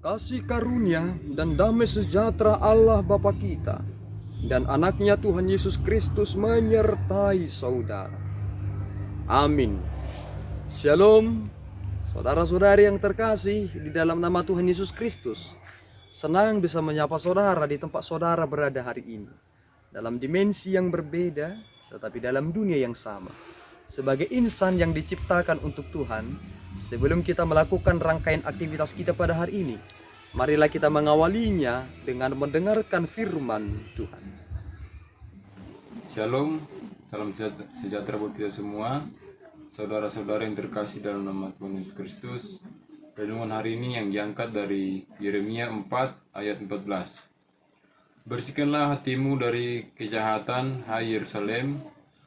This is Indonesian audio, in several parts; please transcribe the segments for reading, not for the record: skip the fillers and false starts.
Kasih karunia dan damai sejahtera Allah Bapa kita dan anaknya Tuhan Yesus Kristus menyertai saudara. Amin. Shalom, saudara-saudari yang terkasih di dalam nama Tuhan Yesus Kristus. Senang bisa menyapa saudara di tempat saudara berada hari ini. Dalam dimensi yang berbeda, tetapi dalam dunia yang sama. Sebagai insan yang diciptakan untuk Tuhan, sebelum kita melakukan rangkaian aktivitas kita pada hari ini, marilah kita mengawalinya dengan mendengarkan firman Tuhan. Shalom, salam sejahtera buat kita semua, saudara-saudara yang terkasih dalam nama Tuhan Yesus Kristus. Renungan hari ini yang diangkat dari Yeremia 4 ayat 14. Bersihkanlah hatimu dari kejahatan, hai Yerusalem,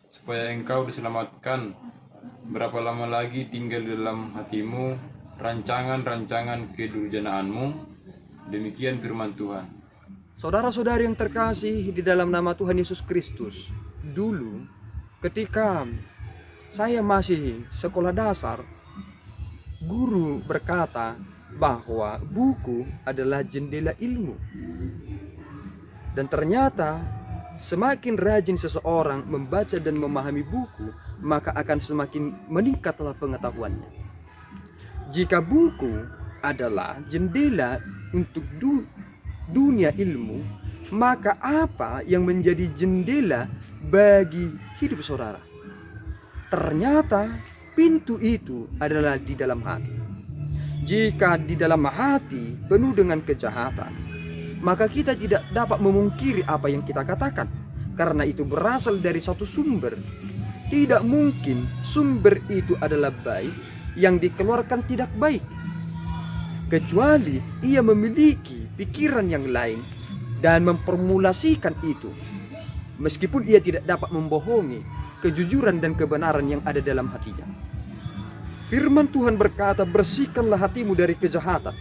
supaya engkau diselamatkan. Berapa lama lagi tinggal di dalam hatimu rancangan-rancangan kedurjanaanmu? Demikian firman Tuhan. Saudara-saudari yang terkasih di dalam nama Tuhan Yesus Kristus, dulu ketika saya masih sekolah dasar, guru berkata bahwa buku adalah jendela ilmu. Dan ternyata semakin rajin seseorang membaca dan memahami buku, maka akan semakin meningkatlah pengetahuannya. Jika buku adalah jendela untuk dunia ilmu, maka apa yang menjadi jendela bagi hidup saudara? Ternyata pintu itu adalah di dalam hati. Jika di dalam hati penuh dengan kejahatan, maka kita tidak dapat memungkiri apa yang kita katakan, karena itu berasal dari satu sumber. Tidak mungkin sumber itu adalah baik yang dikeluarkan tidak baik, kecuali ia memiliki pikiran yang lain dan memformulasikan itu, meskipun ia tidak dapat membohongi kejujuran dan kebenaran yang ada dalam hatinya. Firman Tuhan berkata, bersihkanlah hatimu dari kejahatan.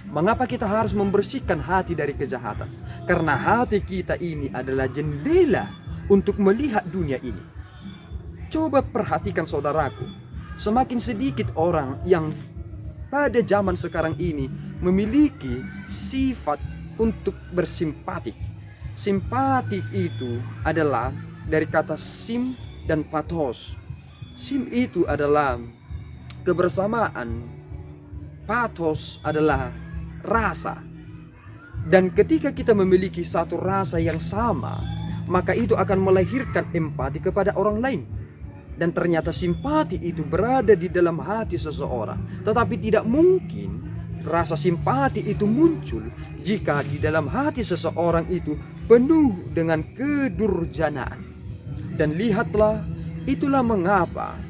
Mengapa kita harus membersihkan hati dari kejahatan? Karena hati kita ini adalah jendela untuk melihat dunia ini. Coba perhatikan saudaraku, semakin sedikit orang yang pada zaman sekarang ini memiliki sifat untuk bersimpatik. Simpatik itu adalah dari kata sim dan pathos. Sim itu adalah kebersamaan, pathos adalah rasa. Dan ketika kita memiliki satu rasa yang sama, maka itu akan melahirkan empati kepada orang lain. Dan ternyata simpati itu berada di dalam hati seseorang. Tetapi tidak mungkin rasa simpati itu muncul jika di dalam hati seseorang itu penuh dengan kedurjanaan. Dan lihatlah, itulah mengapa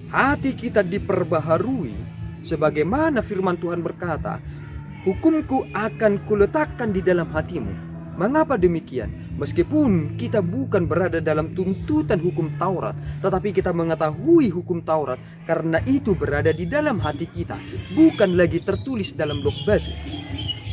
hati kita diperbaharui. Sebagaimana firman Tuhan berkata, hukumku akan kuletakkan di dalam hatimu. Mengapa demikian? Meskipun kita bukan berada dalam tuntutan hukum Taurat, tetapi kita mengetahui hukum Taurat karena itu berada di dalam hati kita, bukan lagi tertulis dalam blok batu.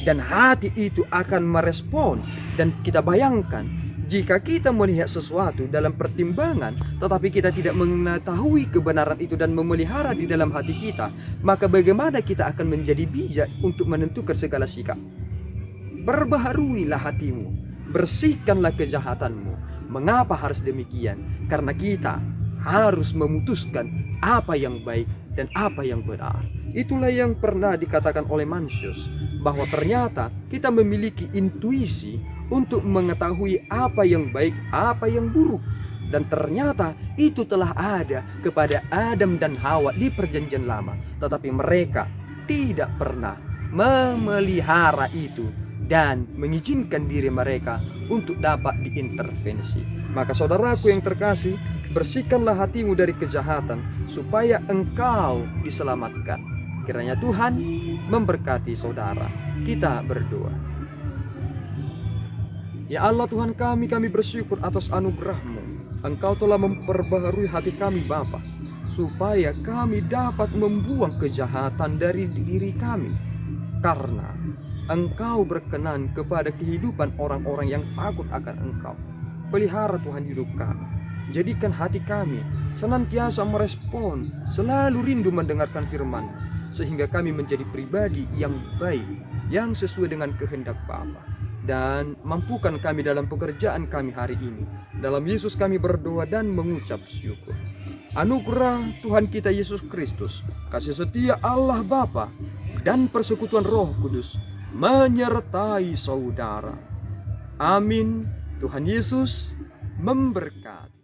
Dan hati itu akan merespon. Dan kita bayangkan, jika kita melihat sesuatu dalam pertimbangan, tetapi kita tidak mengetahui kebenaran itu dan memelihara di dalam hati kita, maka bagaimana kita akan menjadi bijak untuk menentukan segala sikap? Perbaharuilah hatimu, bersihkanlah kejahatanmu. Mengapa harus demikian? Karena kita harus memutuskan apa yang baik dan apa yang benar. Itulah yang pernah dikatakan oleh Mencius, bahwa ternyata kita memiliki intuisi untuk mengetahui apa yang baik, apa yang buruk. Dan ternyata itu telah ada kepada Adam dan Hawa di perjanjian lama. Tetapi mereka tidak pernah memelihara itu dan mengizinkan diri mereka untuk dapat diintervensi. Maka saudaraku yang terkasih, bersihkanlah hatimu dari kejahatan supaya engkau diselamatkan. Kiranya Tuhan memberkati saudara. Kita berdoa. Ya Allah Tuhan kami bersyukur atas anugerah-Mu. Engkau telah memperbaharui hati kami Bapa, supaya kami dapat membuang kejahatan dari diri kami. Karena Engkau berkenan kepada kehidupan orang-orang yang takut akan Engkau. Pelihara Tuhan hidup kami. Jadikan hati kami senantiasa merespon, selalu rindu mendengarkan firman, sehingga kami menjadi pribadi yang baik, yang sesuai dengan kehendak Bapa. Dan mampukan kami dalam pekerjaan kami hari ini. Dalam Yesus kami berdoa dan mengucap syukur. Anugerah Tuhan kita Yesus Kristus, kasih setia Allah Bapa, dan persekutuan Roh Kudus menyertai saudara. Amin. Tuhan Yesus memberkati.